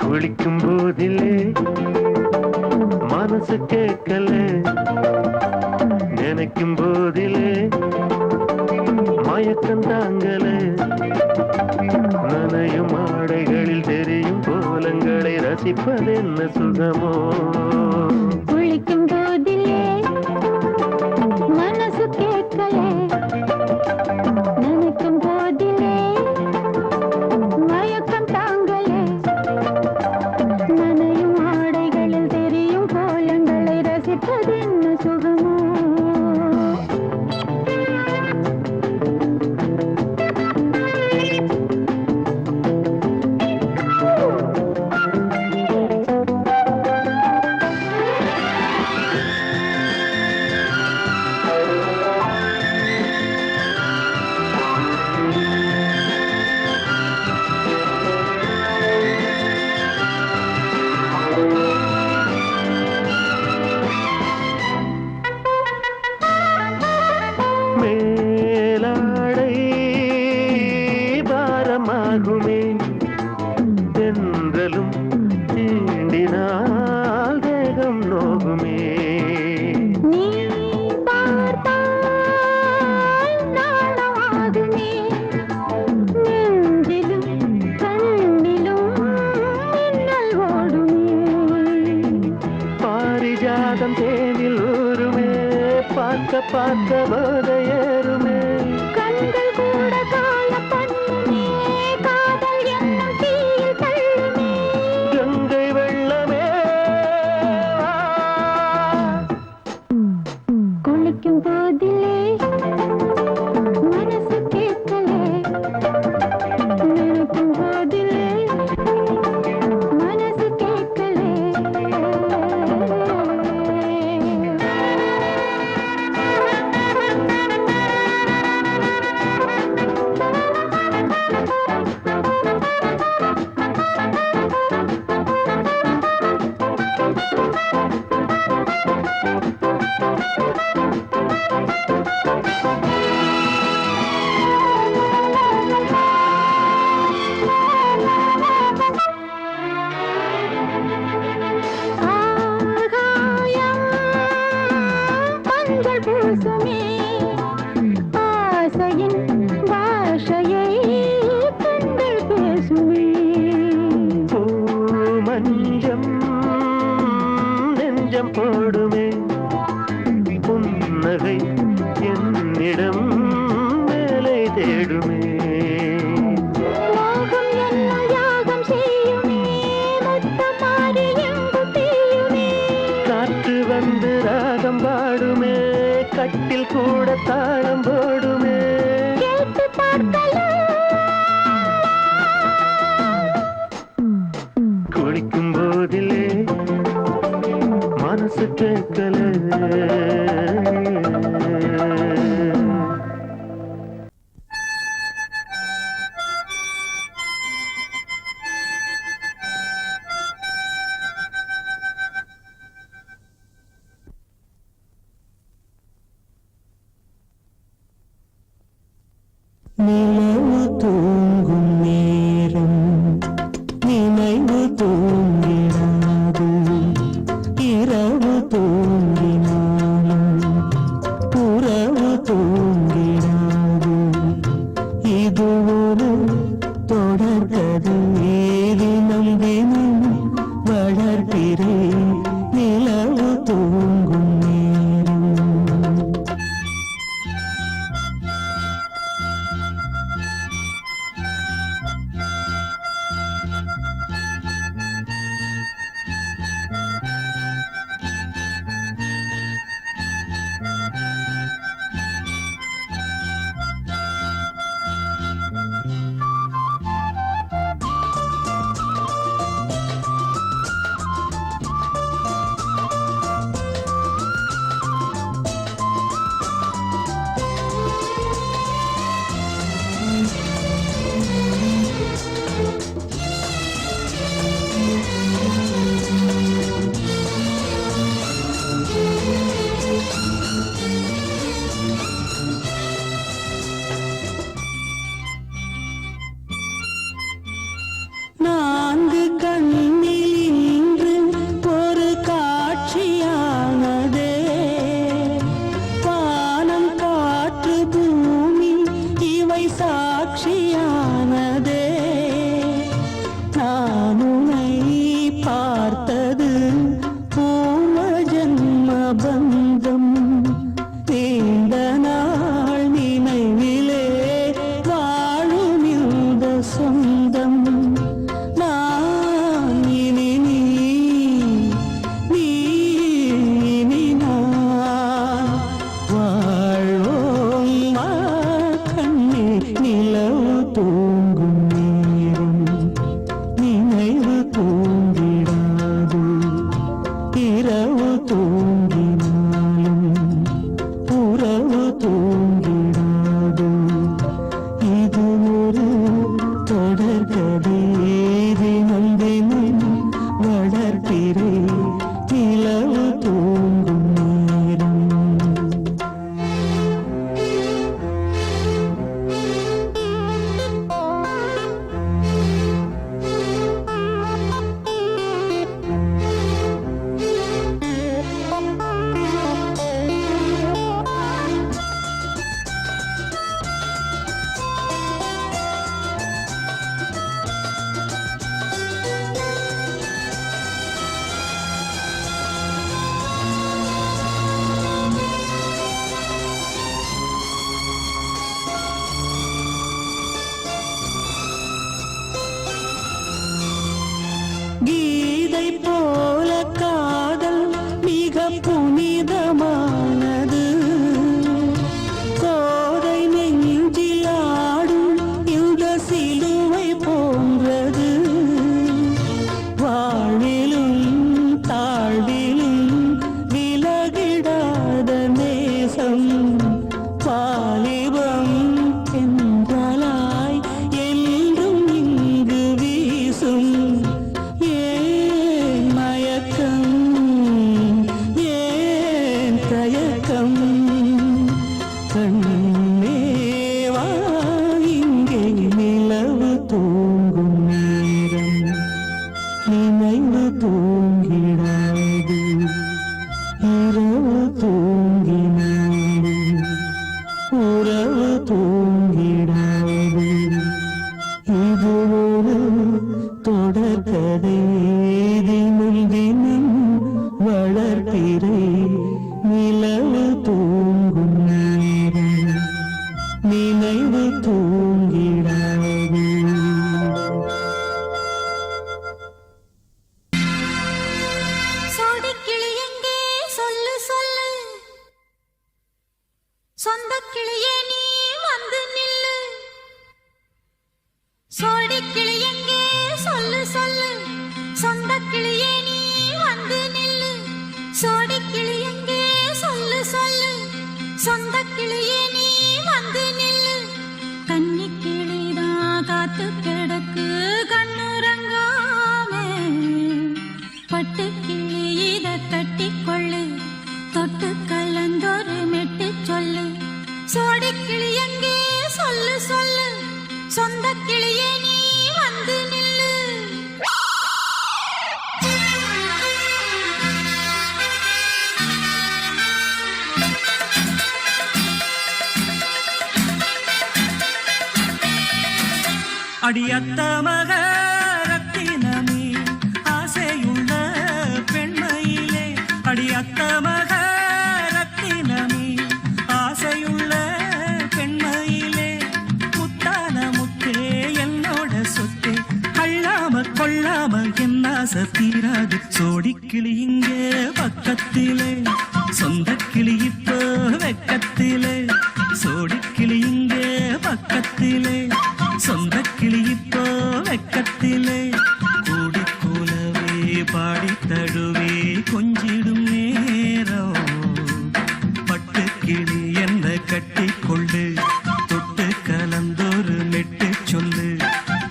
குளிக்கும் போதிலே மனசு கேட்கல, நினைக்கும் போதிலே மயக்கம் தாங்கல, நனையும் ஆடைகளில் தெரியும் கோலங்களை ரசிப்பதென்ன சுகமோ. குளிக்கும் போதிலே மனசு கேட்கல, நினைக்கும் போதிலே மயக்கம் தாங்கல, நனையும் ஆடைகளில் தெரியும் கோலங்களை ரசிப்பதென்ன சுகமோ. மேலாடை பாரமாகுமே, தென்றலும் தீண்டினால் தேகம் நோகுமே. நீ பார்த்தால் நாணமாகுமே, நெஞ்சிலும் கண்ணிலும் மின்னல் ஓடுமே. பாரிஜாதம் தேனில் ஊருமே, பார்க்க பார்க்க போதையேறுமே. கண்கள் கூட காண பண்ணுமே, காதல் என்னும் தீயில் தள்ளுமே. கங்கை வெள்ளமே வா. குளிக்கும் போதிலே மனசு கேட்கல, நினைக்கும் போதிலே மனசு கேட்கல. ஆகாயம் மஞ்சள் பூசுமே, ஆசையின் பாஷையை கண்கள் பேசுமே. பூ மஞ்சம் நெஞ்சம் போடுமே, புன்னகை என்னிடம் மேலே தேடுமே. மோகம் என்னும் யாகம் செய்யுமே, முத்தமாரி எங்கும் தீயுமே. காற்று வந்து ராகம் பாடுமே, கட்டில் கூட தாளம் போடுமே. கேட்டு பார்க்கலாம். குளிக்கும் போதிலே மனசு கேட்கல. தேசம் வாலிபம் என்றாலாய் என்றும் இங்கு வீசும் ஏன் மயக்கம் ஏன் தயக்கம் கண்ணேவா இங்கே நிலவு தூங்கும் நேரம் நினைவு தூங்கிடாது இரவு தூங்கினாடு உறவு தூங்கிடாது இது ஒரு தொடர்கதை தினம் தினம் வளர்ப்பிறை நிலவு தூங்கும் நேரம் நினைவு தூங்கிடாது சோடிக்கிளி எங்கே சொல்லு சொல்லு சொந்த கிளியே நீ வந்து நில்லு சோடிக்கிளி எங்கே சொல்லு சொல்லு சொந்த கிளியே நீ வந்து நில்லு சோடிக்கிளி எங்கே சொல்லு சொல்லு சொந்த கிளியே நீ வந்து நில்லு கன்னி கிளிதான் காத்து கிடக்கு கண்ணுறங்காமே பட்டு கிளி இத கட்டிக்கொள்ளு தொட்டு கலந்தொரு மெட்டு சொல்லு சோடி கிளி எங்கே சொல்லு சொல்லு சொந்த கிளியே நீ வந்து நில்லு அடியத்த மக ரத்தினமே ஆசையுள்ள பெண்மையிலே அடியத்த மக ரத்தினமே ஆசையுள்ள பெண்மையிலே முத்தான முத்தே என்னோட சொத்தே அள்ளாம கொள்ளாம என் ஆசை தீராது சோடிக்கிளி இங்கே பக்கத்திலே சொந்த கிளி இப்போ வெக்கத்திலே சோடிக்கிளி இங்கே பக்கத்திலே சொந்த கிளி இப்போ வெக்கத்திலே கூடி கூலவே பாடி தழுவே கொஞ்சிடும் நேரம் பட்டு கிளி என்ன கட்டிக்கொள்ளு தொட்டு கலந்தொரு மெட்டு சொல்லு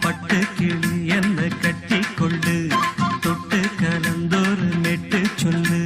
பட்டு கிளி என்ன கட்டிக்கொள்ளு தொட்டு கலந்தொரு மெட்டு சொல்லு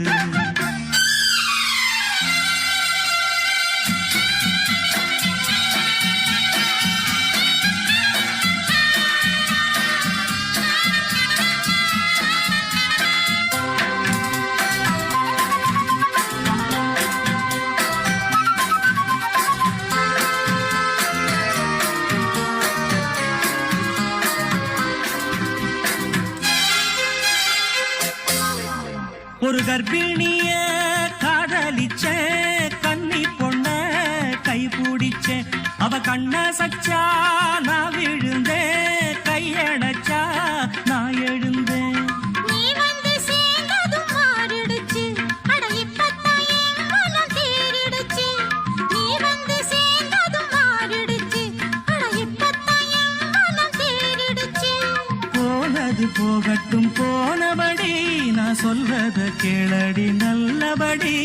ஒரு கர்ப்பிணிய காதலிச்ச கன்னி பொண்ண கை பிடிச்ச அவ கண்ண சச்சா நான் விழுந்தேன் கையடைச்சா நான் எழுந்தேன் நீ வந்து சேர்ந்ததும் மாறிடுச்சு அட இப்பத்தான் என் மனம் தேறிடுச்சு நீ வந்து சேர்ந்ததும் மாறிடுச்சு அட இப்பத்தான் என் மனம் தேறிடுச்சு போனது போகட்டும் போனபடி நான் சொல்வத கேளடி நல்லபடி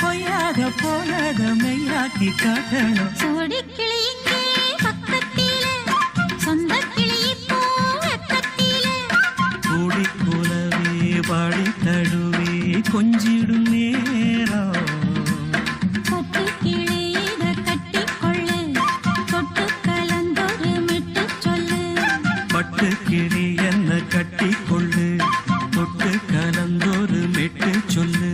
பொய்யாக போனத மெய்யாக்கி காட்டணும் சோடி கிளி இங்கே பக்கத்திலே சொந்த கிளி இப்போ வெக்கத்திலே கூடி கூலவே பாடி தழுவே கொஞ்சிடும் நேரம் பட்டு கிளி இத கட்டிக்கொள்ளு தொட்டு கலந்தொரு மெட்டு சொல்லு பட்டு கிளி என்ன கட்டிக்கொள்ளு தொட்டு கலந்தொரு மெட்டு சொல்லு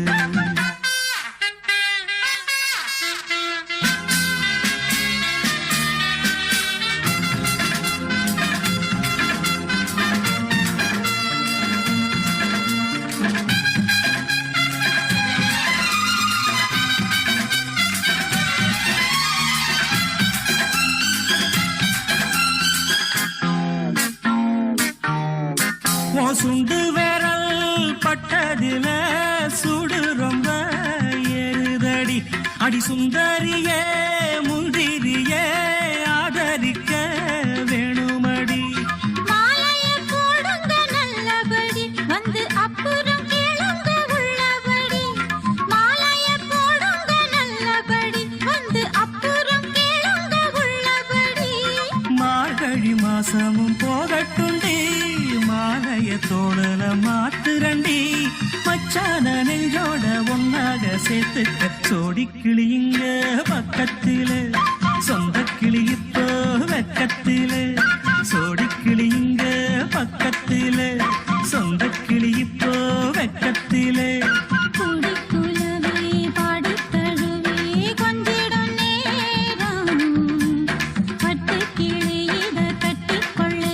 சுண்டு விரல் பட்டதில சுடு ரொம்ப ஏறுதடி அடி சுந்தரியே முந்திரியே ஆதரிக்க வேணுமடி மாலைய போடுங்க நல்லபடி வந்து அப்புறம் கேளுங்க உள்ளபடி மாலைய போடுங்க நல்லபடி பக்கத்திலே சொந்த கிளி இப்போ வெக்கத்திலே சோடி கிளி இங்க பக்கத்திலே சொந்த கிளி இப்போ வெக்கத்திலே குடிக்குலவே பாடித் தழுவி கொஞ்சிடும் நேரம். பட்டுக் கிளி இத கட்டிக்கொள்ளு,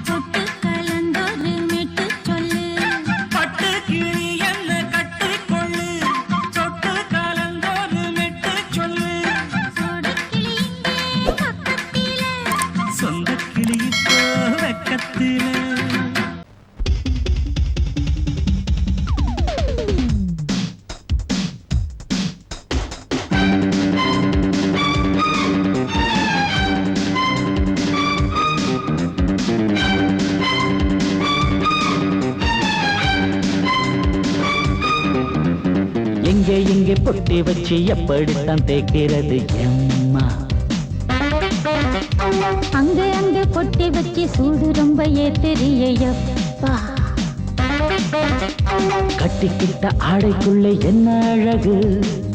தொட்டு கலந்தொரு மெட்டுச் சொல்லு. பட்டு கிளி என்ன கட்டிக்கொள்ளு சொட்டு கலந்தோரு மெட்டு சொல்லு சோடிக் கிளி இங்கே பக்கத்திலே. சொந்த கிளி இப்போ வெக்கத்திலே எங்கே எங்கே பொட்டி வச்சு எப்படித்தான் தேய்க்கிறது எம்மா? அங்கே அங்கே பொட்டி வச்சு சூடு ரொம்ப ஏத்தெரியப்பா. கட்டிக்கிட்ட ஆடைக்குள்ளே என்ன அழகு,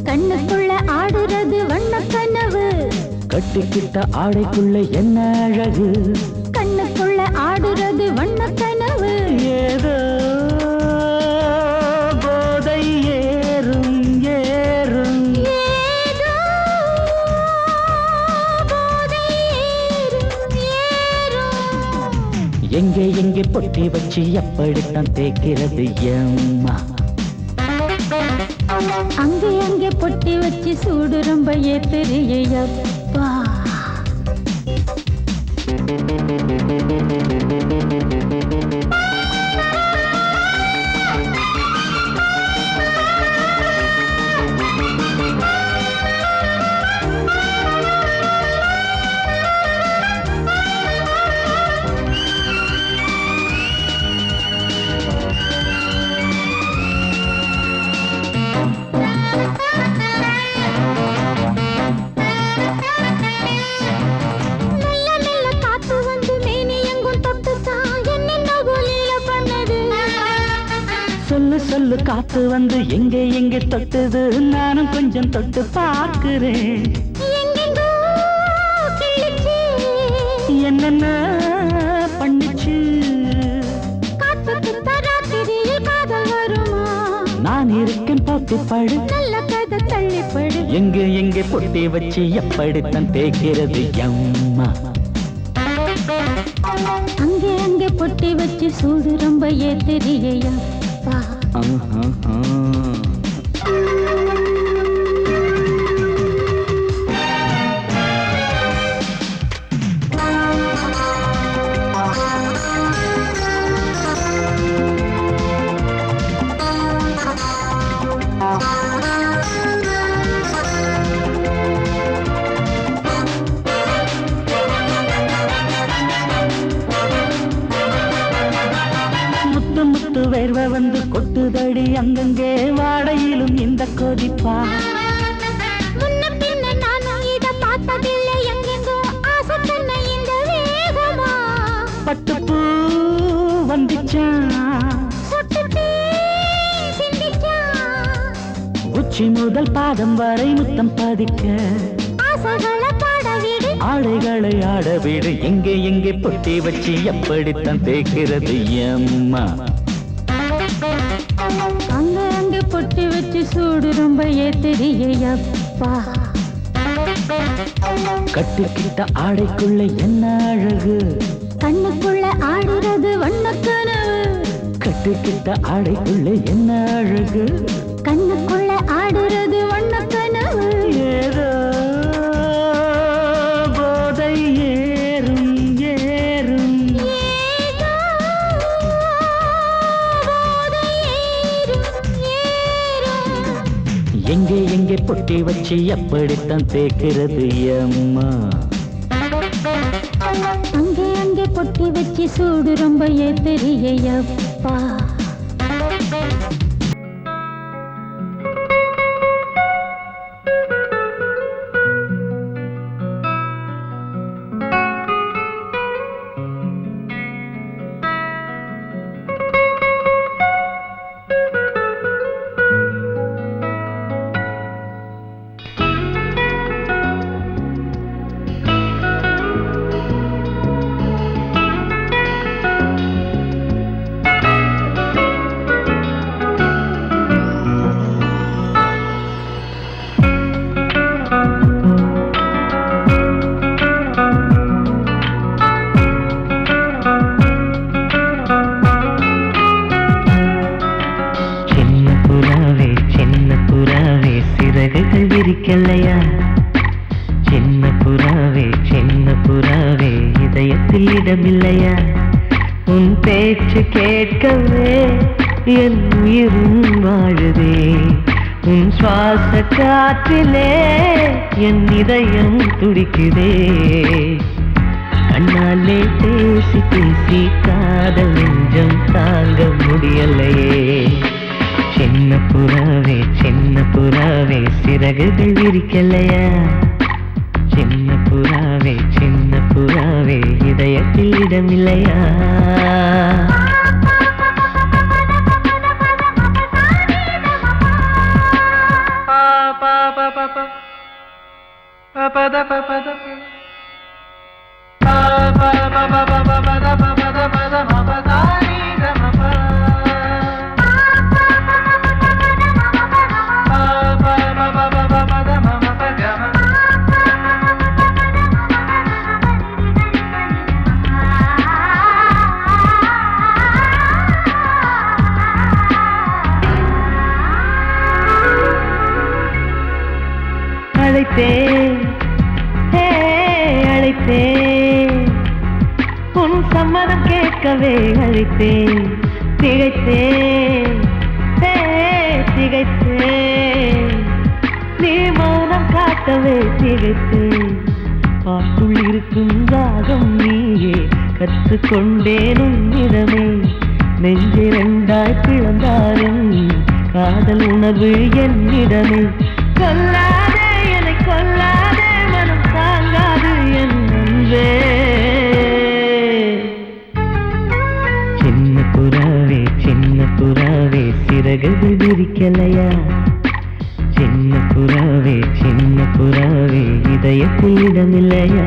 கண்ணுக்குள்ள ஆடுறது வண்ணக் கனவு. கட்டிக்கிட்ட ஆடைக்குள்ளே என்ன அழகு, கண்ணுக்குள்ள ஆடுறது வண்ணக் கனவு. ஏதோ போதை ஏறும் ஏறும். ஏதோ போதை ஏறும் ஏறும். எங்கே எங்கே பொட்டி வச்சு எப்படித்தான் தேய்க்கிறது எம்மா? அங்கே அங்கே பொட்டி வச்சு சூடு ரொம்ப ஏத்தெரியப்பா. மெல்ல மெல்ல காத்து வந்து மேனி எங்கும் தொட்டுச்சா, என்னென்னவோ லீலை பண்ணுது. சொல்லு சொல்லு காத்து வந்து எங்கே எங்கே தொட்டுது, நானும் கொஞ்சம் தொட்டு பார்க்கிறேன். எங்கெங்கோ கிழிச்சு, என்னென்ன பண்ணிச்சு, காத்துக்கு தராத்திரியில் காதல் வருமா? நான் இருக்கேன் பார்த்து படு. நல்ல கதை தள்ளிப்படு. எங்கே எங்கே பொட்டி வச்சு எப்படித்தான் தேய்க்கிறது எம்மா? அங்கே அங்கே பொட்டி வச்சு சூடு ரொம்ப ஏத்தெரியப்பா. ஆஹா. முத்து முத்து வேர்வை வந்து கொட்டுதடி அங்கங்கே, வாடையிலும் இந்த கொதிப்பா. முன்ன பின்ன நானும் இத பார்த்ததில்லை, எங்கெங்கோ ஆசை தன்னை இந்த வேகமா. பட்டுப்பூ வந்துச்சா, சொட்டுத்தே சிந்திச்சா, உச்சி முதல் பாதம் வரை முத்தம் பதிக்க, ஆசைகளை பாட விடு. ஆடைகளை ஆட விடு. எங்கே எங்கே பொட்டி வச்சு எப்படித்தான் தேய்க்கிறது எம்மா? அங்க அங்க பொட்டி வச்சு சூடு ரொம்ப ஏத்தெரியப்பா. கட்டிக்கிட்ட ஆடைக்குள்ள என்ன அழகு, கண்ணுக்குள்ள ஆடுறது வண்ணக் கனவு. கட்டிக்கிட்ட ஆடைக்குள்ள என்ன அழகு, கண்ணுக்குள்ள ஆடுறது வண்ணக் கனவு. ஏதோ போதை ஏறும் ஏறும். ஏதோ போதை ஏறும் ஏறும். எங்கே எங்கே பொட்டி வச்சு எப்படித்தான் தேய்க்கிறது எம்மா? அங்கே அங்கே பொட்டி வச்சு சூடு ரொம்ப ஏத்தெரியப்பா. சின்ன புறாவே இதயத்தில் இடமில்லையா உன் பேச்சு கேட்கவே என் உயிரும் வாழுதே உன் சுவாச காற்றிலே என் இதயம் துடிக்குதே கண்ணாலே பேசி பேசி காதல் நெஞ்சம் தாங்க முடியலையே சின்ன புறாவே சிறகுகள் விரிக்கலையா சின்ன புறாவே இதயத்தில் இடமில்லையா அழைத்தேன் உன் சம்மதம் கேட்கவே அழைத்தேன் திகைத்தேன் நீ மௌனம் காட்டவே திகைத்தேன் பாட்டுள் இருக்கும் ராகம் நீயே கற்றுக்கொண்டேன் உன்னிடமே நெஞ்சிரண்டாய் பிளந்தாரும் காதல் உணர்வு என்னிடமே கொல்லாதே என்னை கொல்லாதே மனம் தாங்காது என் அன்பே சின்ன புறாவே சிறகுகள் விரிக்கலையா சின்ன புறாவே இதயத்தில் இடமில்லையா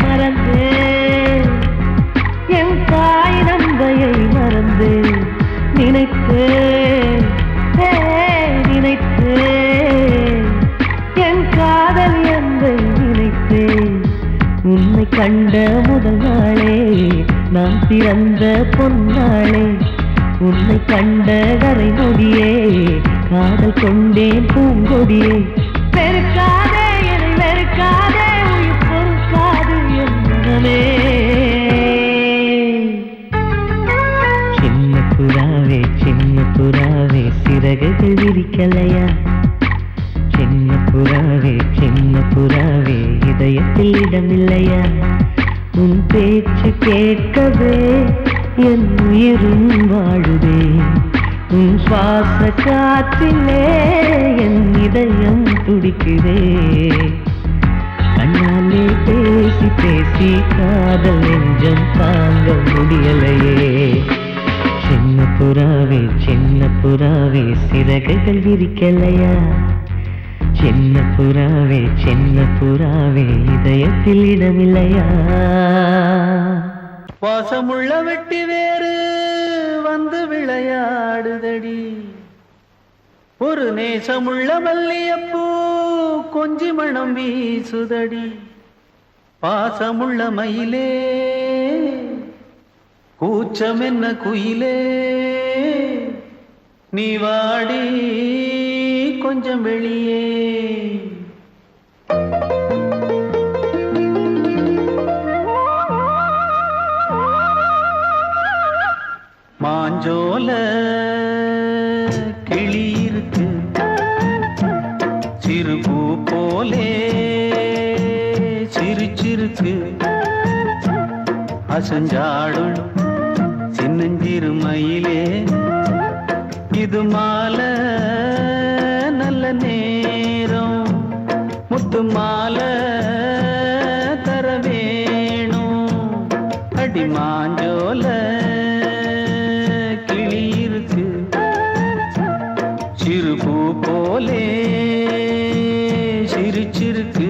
மறந்தேன் என் தாய் நந்தையை மறந்தேன் நினைத்தேன் என் காதல் என்பை நினைத்தேன் உன்னை கண்ட முதல் நாளே நான் பிறந்த பொன்னாளே உன்னை கண்ட கரை நொடியே காதல் கொண்டேன் பூங்கொடியே வெறுக்காதே என்னை வெறுக்காதே உயிர் பொறுக்காது என் மனமே சின்ன புறாவே சிறகுகள் விரிக்கலையா சின்ன புறாவே இதயத்தில் இடமில்லையா உன் பேச்சு கேட்கவே என் உயிரும் வாழுதே உன் சுவாச காற்றிலே என் இதயம் துடிக்குதே கண்ணாலே பேசி பேசி காதல் நெஞ்சம் தாங்க முடியலையே சின்ன புறாவே சிறகுகள் விரிக்கலையா சின்ன புறாவே இதயத்தில் இடமில்லையா வாசமுள்ள வெட்டி வேறு வந்து விளையாடுதடி ஒரு நேசமுள்ள மல்லியப்பூ கொஞ்சி மணம் வீசுதடி பாசமுள்ள மயிலே கூச்சம் என்ன குயிலே நீ வாடி கொஞ்சம் வெளியே மாஞ்சோல கிளி இருக்கு சிறுபூ போலே சிரிச்சிருக்கு அசஞ்சாடும் சின்னஞ்சிறு மயிலே இது மாலை நல்ல நேரம் முத்து மாலை தர வேணும் அடி மாஞ்சோல போலே சிரிச்சிருக்கு.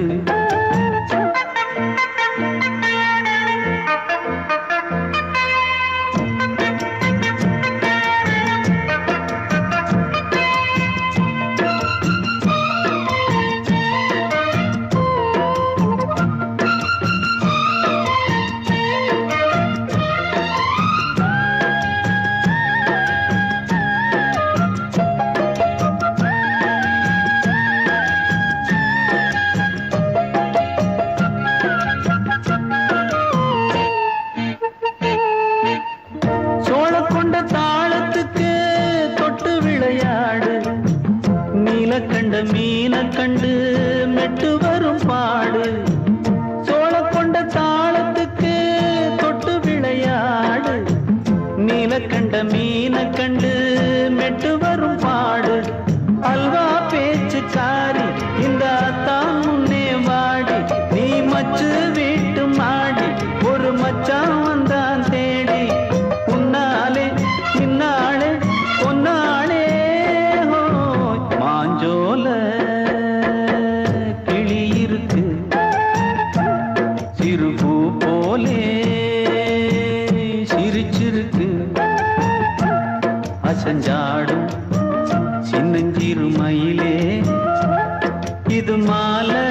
கண்ட மீன கண்டு மெட்டு வரும் பாடு. சோழ கொண்ட தாளத்துக்கு தொட்டு விளையாடு. நீல கண்ட மீன கண்டு மெட்டு வரும் பாடு. அல்வா பேச்சுக்காரி இந்த தான் முன்னே வாடி. நீ மச்சு வீட்டு மாடி ஒரு மச்சான் வந்தான் தேடி. உன்னாலே இன்னாலே பொன்னாலே மாஞ்சோல கிளி இருக்கு. சிறுபூ போலே சிரிச்சிருக்கு. அசஞ்சாடும் சின்னஞ்சிறு மயிலே இது மாலை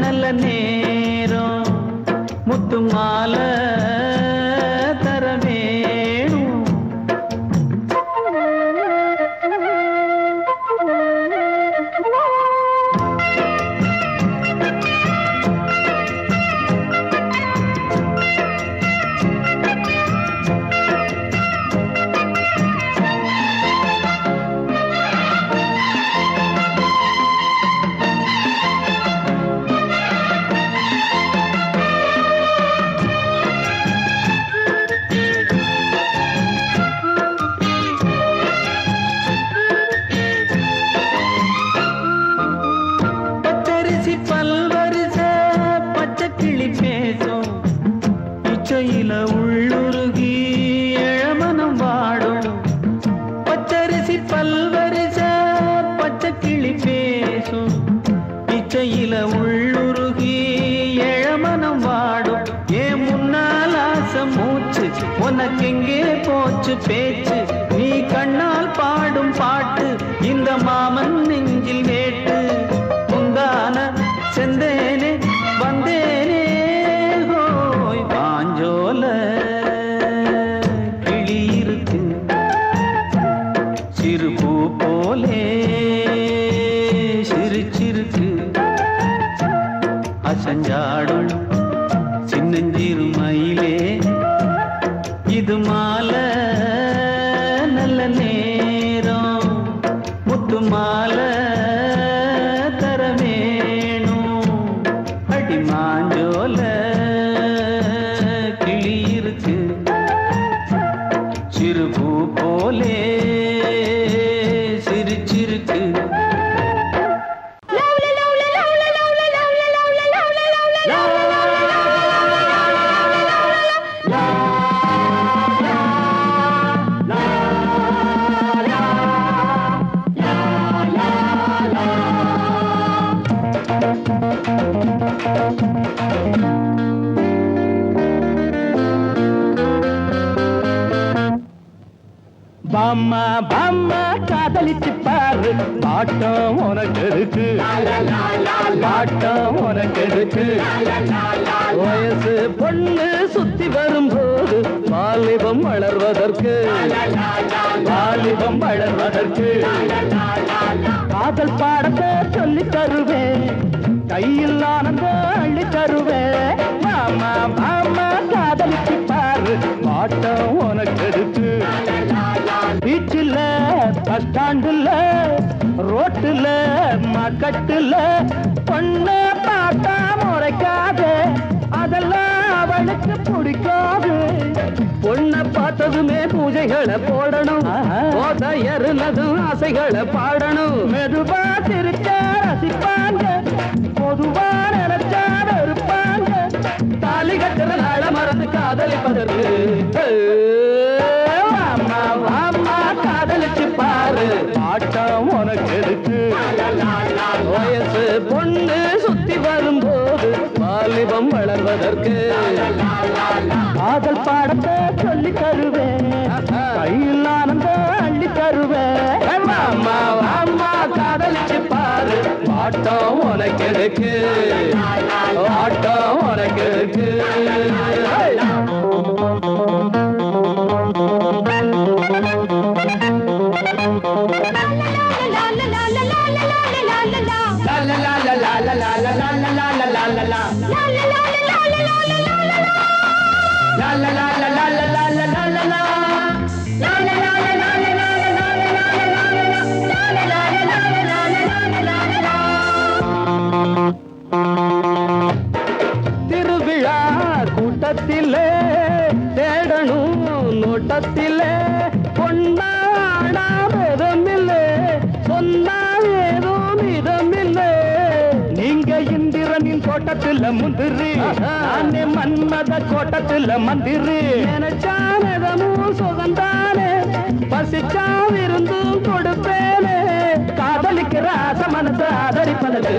நல்ல நேரம். முத்து மாலை தர வேணும். பல்வரிச பச்சை கிளி பேசும். இச்சையில உள்ளுருகி இளமனம் வாடும். பச்சரிசி பல்வரிச பச்சை கிளி பேசும். இச்சையில உள்ளுருகி இளமனம் வாடும். ஏன் முன்னால் ஆசை மூச்சு உனக்கெங்கே போச்சு பேச்சு. நீ கண்ணால் பாடும் பாட்டு இந்த மாமன் நெஞ்சில் வேட்டு. செந்தேனே வந்தேனே ஹோய் பாஞ்சோல கிளி இருக்கு. சிறுபூ போலே சிரிச்சிருக்கு. அசஞ்சாடும் சின்னஞ்சிறு மயிலே இது மாலை நல்ல நேரம். முத்து மாலை மாஞ்சோல கிளி இருக்கு. சிறுபூ போலே சிரிச்சிருக்கு. பாம்மா பாம்மா காதலிச்சு பாரு. பாட்டம் உனக்கு இருக்கு. பாட்டம் உனக்கு இருக்கு. வயசு பொண்ணு சுத்தி வரும்போது வாலிபம் வளர்வதற்கு. வாலிபம் வளர்வதற்கு காதல் பாடத்தை சொல்லி தருவேன். கையில் ஆனந்த அள்ளி தருவேன். மாமா மாமா காதலிச்சு பாரு. பாட்டம் உனக்கு இருக்கு. பீச்சில் பஸ் ஸ்டாண்டுல ரோட்டுல மக்கட்டுல பொண்ண பார்த்தா முறைக்காது. அதெல்லாம் அவளுக்கு பிடிக்காது. பொண்ணை பார்த்ததுமே பூஜைகளை போடணும். ஏறுனதும் ஆசைகளை பாடணும். மெதுவா சிரிச்சா ரசிப்பாங்க. பொதுவா நினைச்சா வெறுப்பாங்க. தாலி கட்டுற நாள மறந்து காதலிப்பதற்கு. காதலிச்சு பாரு. பாட்டம் உனக்கு காதல் பாடத்தை சொல்லி தருவேன் கையில் ஆனந்தம் அள்ளி தருவேன் அம்மா அம்மா காதலிச்சு பாரு ஆட்டம் உனக்கு இருக்கு ஆட்டம் உனக்கு இருக்கு திருவிழா கூட்டத்திலே தேடணும் நோட்டத்திலே பொன்னாடாமதமில்லை சொன்னால் ஏதோ மிதமில்லை நீங்க இந்திரனின் தோட்டத்தில் முந்திரி நானே மன்மத கோட்டத்தில் மந்திரி நினைச்சானதமும் சுகந்தானே பசிச்சா இருந்தும் கொடுப்பேனே காதலிக்கிற ஆசை மனசை ஆதரிப்பதற்கு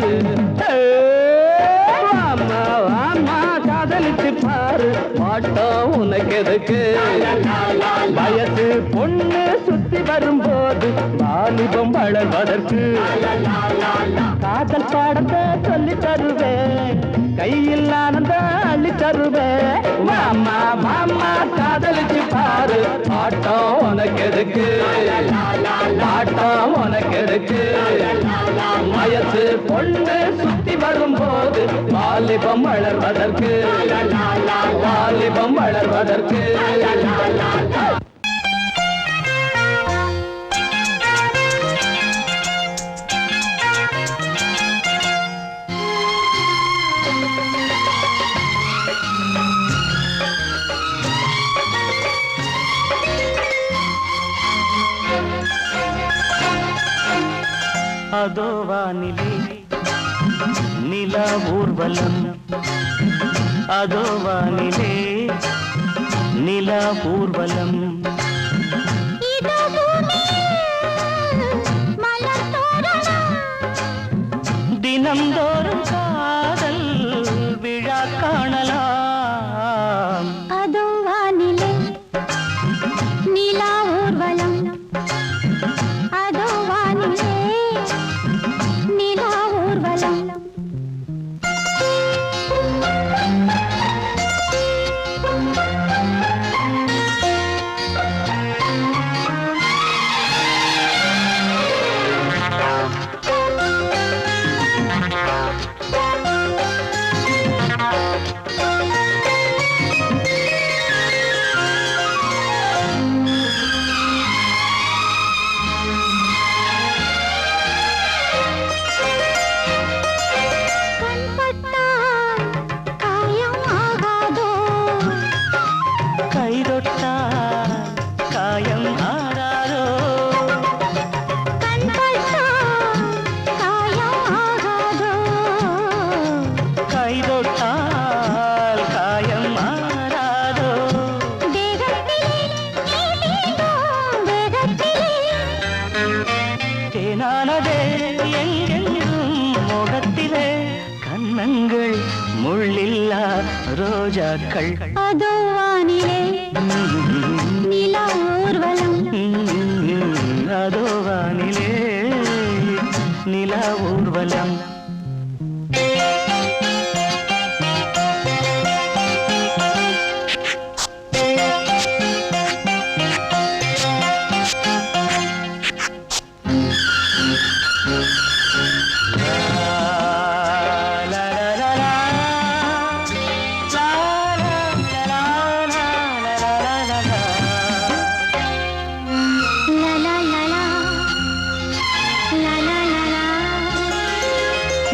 அம்மா அம்மா காதலிச்சு பாரு ஆட்டம் உனக்கு எதுக்கு வயசு பொண்ணு சுத்தி வரும்போது வாலிபம் வளர்வதற்கு காதல் பாடத்தை சொல்லி தருவேன் கையில் ஆனந்த அள்ளி தருவேன் மாமா மாமா காதலிச்சு பாரு ஆட்டம் உனக்கு எதுக்கு ஆட்டம் உனக்கு எதுக்கு வயசு பொண்ணு சுத்தி வரும்போது வாலிபம் வளர்வதற்கு வாலிபம் வளர்வதற்கு அதோ வானிலே நிலா ஊர்வலம் அதோ வானிலே நிலா ஊர்வலம் இதோ மலர் தோரணம் தினம்தோறும் காதல் விழா காணலாம் அதோ வானிலே நிலா ஊர்வலம் அதோ வானிலே நிலா ஊர்வலம் ரோஜாக்கள் அதோ வானிலே நிலா ஊர்வலம் அதோ வானிலே நிலா ஊர்வலம்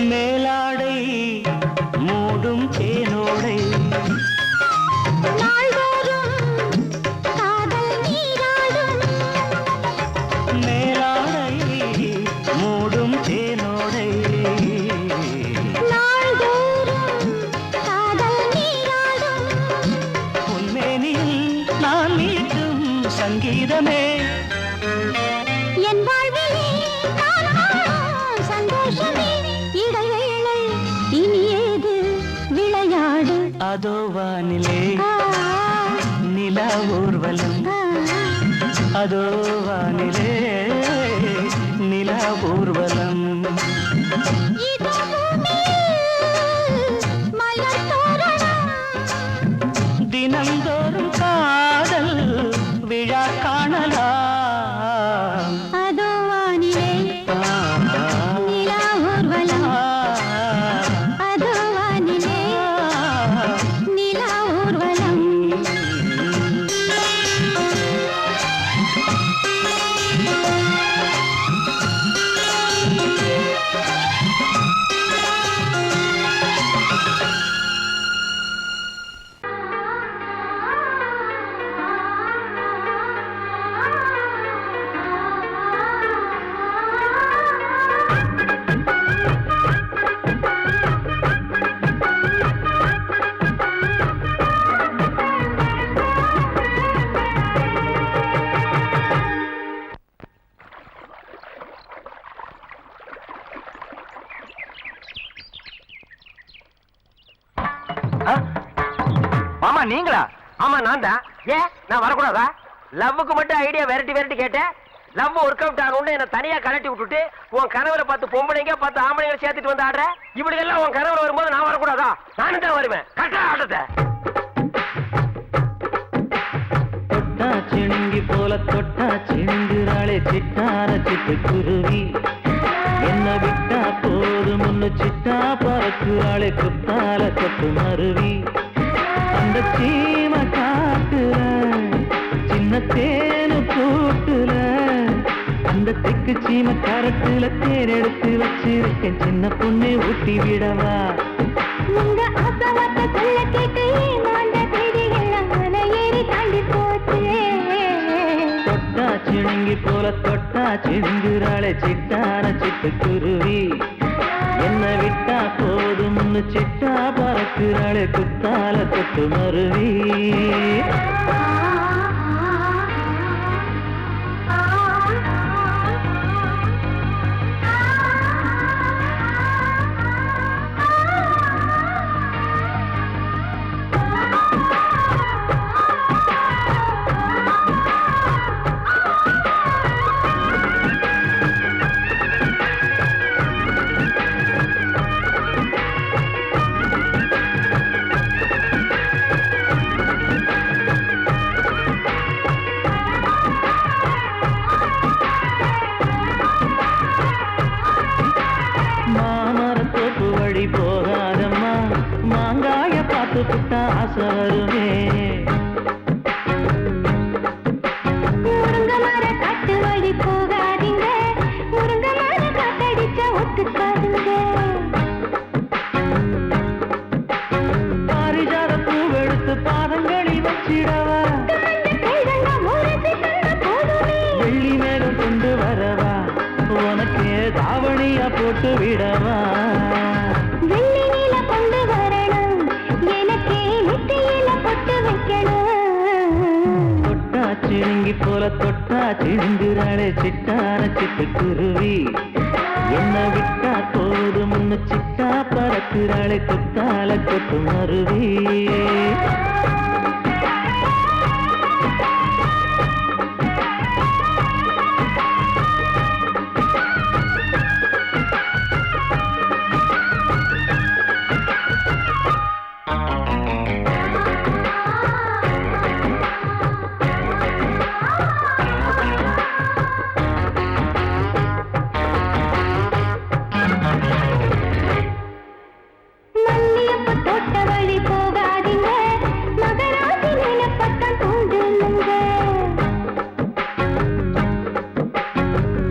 மேலாடை மூடும் தேனோடை மேலாடை மூடும் தேனோடை உன்மேனில் நான் மீட்டும் சங்கீதமே என் வாழ்விலே சந்தோஷமே இடைவேளை இனி ஏது விளையாடு அதோ வானிலே ஆ ஊர்வலம் அதோ வானிலே நிலா ஊர்வலம் இதோ பூமியில் மலர் தோரணம் தினந்தோறும் காதல் விழா காணலாம் அதோ வானிலே நிலா ஊர்வலம் அதோ வானிலே நிலா ஊர்வலம் மாமா நீங்களா? ஆமா நான் தான். ஏன் நான் வரக்கூடாதா? லவ்வுக்கு மட்டும் ஐடியா வெரைட்டி கேட்டேன். லவ் ஒர்க் அவுட் ஆகணும்னு என்ன தனியா கலட்டி விட்டுட்டு உன் கனவுல பார்த்து பொம்பளைங்க பார்த்து ஆம்பளைங்க சேர்த்துட்டு வந்து ஆடுற. இப்படி எல்லாம் உன் கனவுல வரும்போது நான் வரக்கூடாதா? நானும் தான் வருவேன். கரெக்டா ஆட்டத்தை தொட்டா சிணுங்கி போல தொட்டா சிணுங்குறாளே சிட்டார சிட்டு குருவி என்ன விட்டா போதும் முன்னு சிட்டா பறக்குறாளே குத்தால கொட்டு மருவி அந்த சீம காட்டுல சின்ன தேனு கூட்டுல அந்த தெக்கு சீம கரட்டுல தேர் எடுத்து வச்சிருக்கேன் சின்ன பொண்ணு ஊட்டி விடவா உங்க ஆசவாத்த சொல்ல கேட்டு மாண்ட தேடி எல்லாம் மலை ஏறி தாண்டி போச்சு தொட்டா சிணுங்கி போல தொட்டா சிணுங்குறாளே சிட்டான சிட்டு குருவி என்ன விட்டா போதும்னு சிட்டா பறக்குறாளே குத்தால தொட்டு மருவி மாமரத்தோப்பு வழி போகாதம்மா மாங்காய பார்த்து புட்டா ஆசை வருமே முருங்க மர காட்டு வழி போகாதீங்க முருங்க மர காத்தடிச்சா ஒத்துக்காதுங்க பாரிஜாத பூவெடுத்து பாதங்களில் வச்சிடவா வெள்ளி மேகம் கொண்டு வரவா உனக்கு தாவணியா போட்டு விடவா வெள்ளி நீல கொண்டு வரணும் எனக்கே நெத்தியில பொட்டு வைக்கணும் தொட்டா சிணுங்கி போல தொட்டா சிணுங்குறாளே சிட்டான சிட்டு குருவி என்ன விட்டா போதும் முன்னு சிட்டா பறக்குறாளே குத்தால கொட்டு மருவி மல்லியப்ப தோட்ட வழி போகாதீங்க மகராசி நிலப்பட்டம் தூண்டுங்க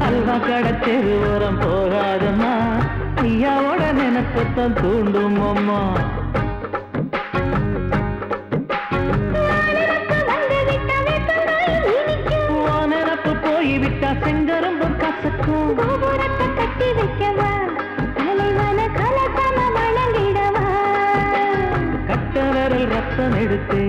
அல்வா கடை தெருவோரம் போகாதம்மா ஐயாவோட நினைப்பத்தான் தூண்டும் அம்மா நினப்பு போய்விட்டா செங்கரும்பும் கசக்கும் கோபுரத்தை கட்டி வைக்கவா தலைவன கலசம வணங்கிடவா கட்ட விரல் ரத்தம் எடுத்து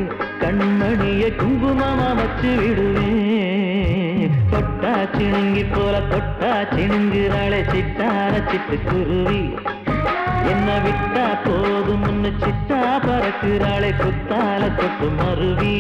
கண்மணிய குங்குமமா வச்சு விடுவேன் தொட்டா சிணுங்கி போல தொட்டா சிணுங்குறாளே சிட்டார சிட்டு குருவி என்ன விட்டா போதும் முன்னு சிட்டா பறக்குறாளே குத்தால கொட்டு மருவி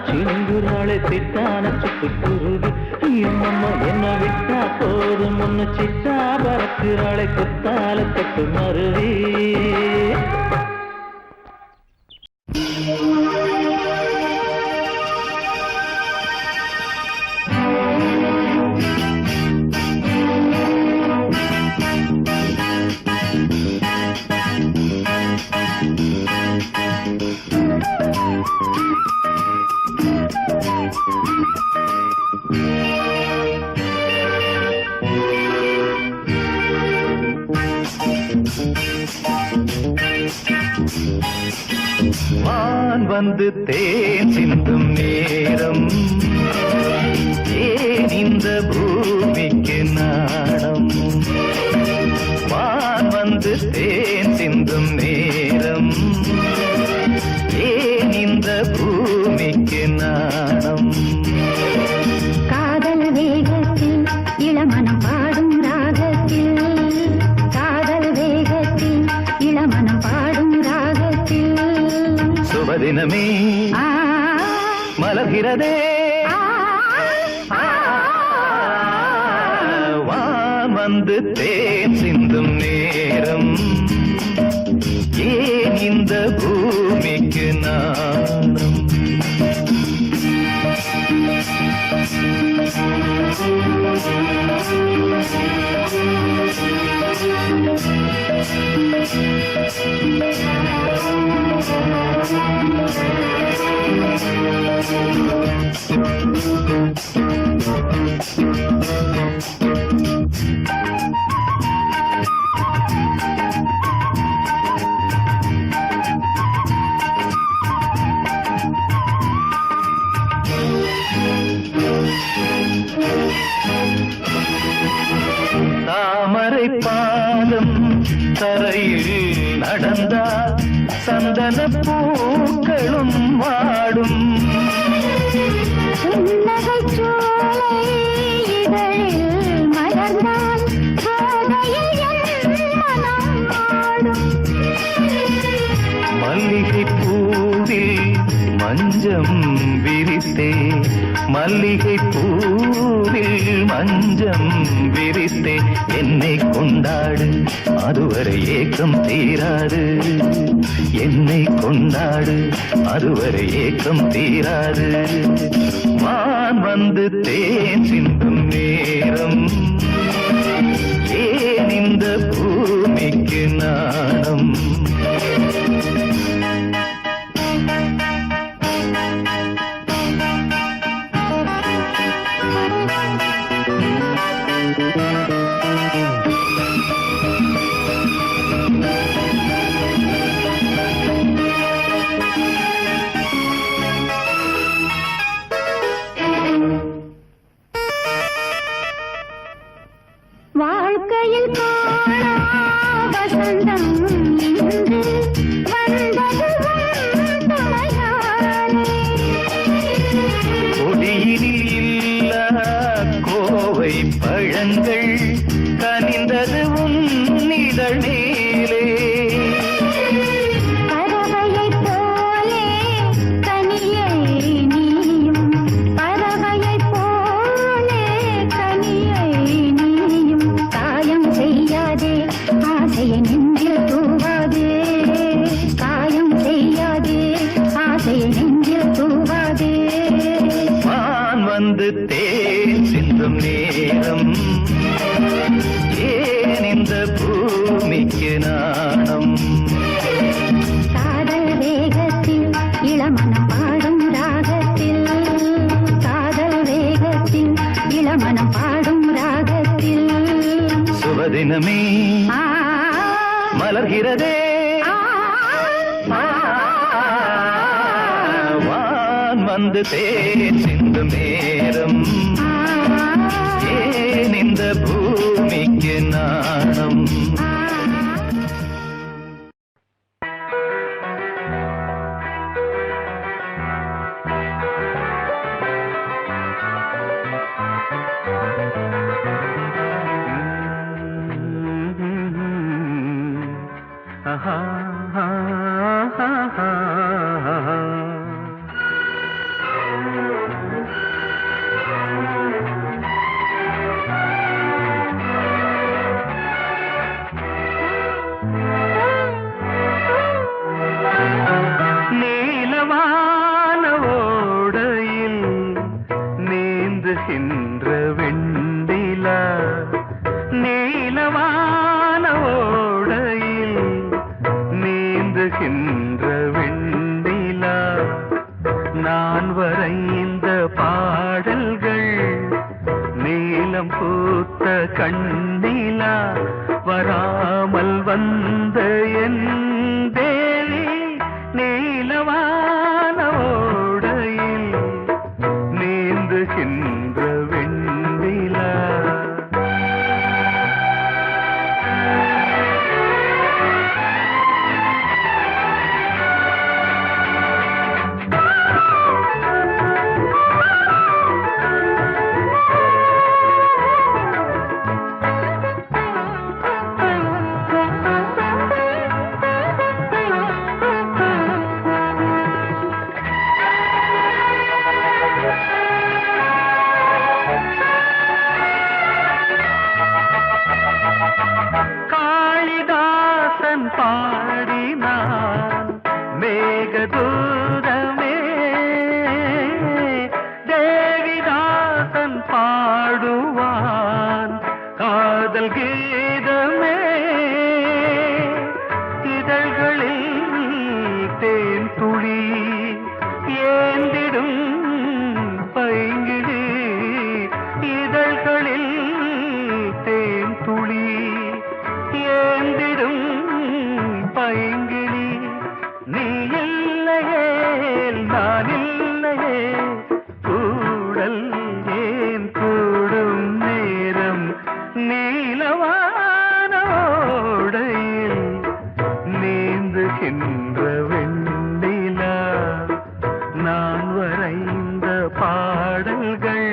சிந்துராளை திட்டான சிட்டுக்குருவி அம்மம்மா என்ன விட்டா போதும் முன்ன சிட்டா பறக்குறாளை குத்தால கட்டு மருவி வான் வந்து தேன் சிந்தும் நேரம் ஏன் இந்த பூமிக்கு நாணம் வான் வந்து தேன் சிந்தும் நேரம் ஏன் இந்த பூமிக்கு நாணம் காதல் வேகத்தில் இளமனம் பாடும் ராகத்தில் காதல் வேகத்தில் இளமனம் பாடும் ராகத்தில் சுபதினமே மலர்கிறதே வான் வந்து தேன் சிந்தும் நேரம் ஏன் இந்த பூமிக்கு நாணம் தாமரை பாதம் தரையில் நடந்தால் சந்தன பூக்களும் வாடும் புன்னகைச் சோலை இதழில் மலர்ந்தால் போதையில் என் மனம் ஆடும் மல்லிகை பூவில் மஞ்சம் விரித்தே மல்லிகை பூவில் மஞ்சம் விரித்தே என்னை கொண்டாடு அதுவரை ஏக்கம் தீராது என்னை கொண்டாடு அதுவரை ஏக்கம் தீராது வான் வந்து தேன் சிந்தும் நேரம் ஏன் இந்த பூமிக்கு நாணம் வாழ்க்கையில் காணா வசந்தம் இன்று வந்தது உன் துணையாலே. கொடியினில் இல்லா கோவை பழங்கள் கனிந்தது உன்னிதழ் மேலே பறவையைப் போலே கனியை நீயும் பறவையைப் போலே கனியை நீயும் காயம் செய்யாதே ஆசையை நெஞ்சில் தூவாதே காயம் செய்யாதே ஆசையை நெஞ்சில் தூவாதே வான் வந்து தேன் சிந்தும் நேரம் ஏன் இந்த பூமிக்கு நாணம் காதல் வேகத்தில் இளமனம் பாடும் ராகத்தில் காதல் வேகத்தில் இளமனம் பாடும் ராகத்தில் சுபதினமே ஆ, மலர்கிறதே ஆ, ஆ, வான் வந்து தேன் சிந்தும் நேரம் ஏன் இந்த பூமிக்கு நாணம் வந்த என் தேவி நீலவான ஓடையில் நீந்துகின்ற வெண்ணிலா. காளிதாசன் பாடினான் மேகதூதமே, தேவிதாசன் பாடுவான் காதல் கீதமே. இதழ்களில் தேன் துளி ஏந்திடும் பைங்கிழி, இதழ்களில் தேன் துளி ஏந்திடும் பைங்கிளி. நீ இல்லையே நான் இல்லையே கூடல் ஏன் கூடும் நேரம் நீலவான ஓடையில் நீந்துகின்ற வெண்ணிலா. நான் வரைந்த பாடல்கள்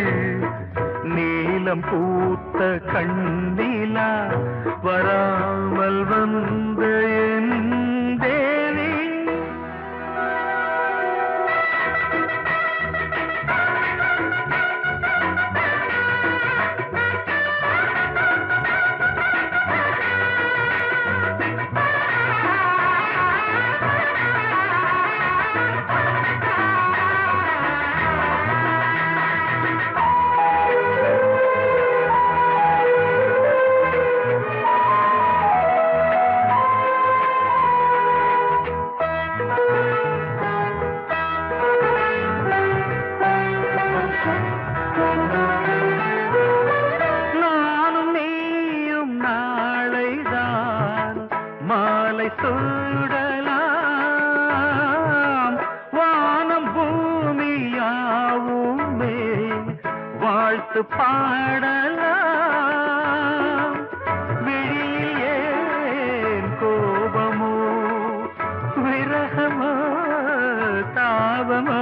நீலம் பூத்த கண்ணிலா, வராமல் வந்த என் தேவி. நானும் நீயும் நாளைதான் மாலை சூடலாம். வானம் பூமியாவுமே வாழ்த்து பாடலாம். விழியில் ஏன் கோபமோ விரகமோ தாபமோ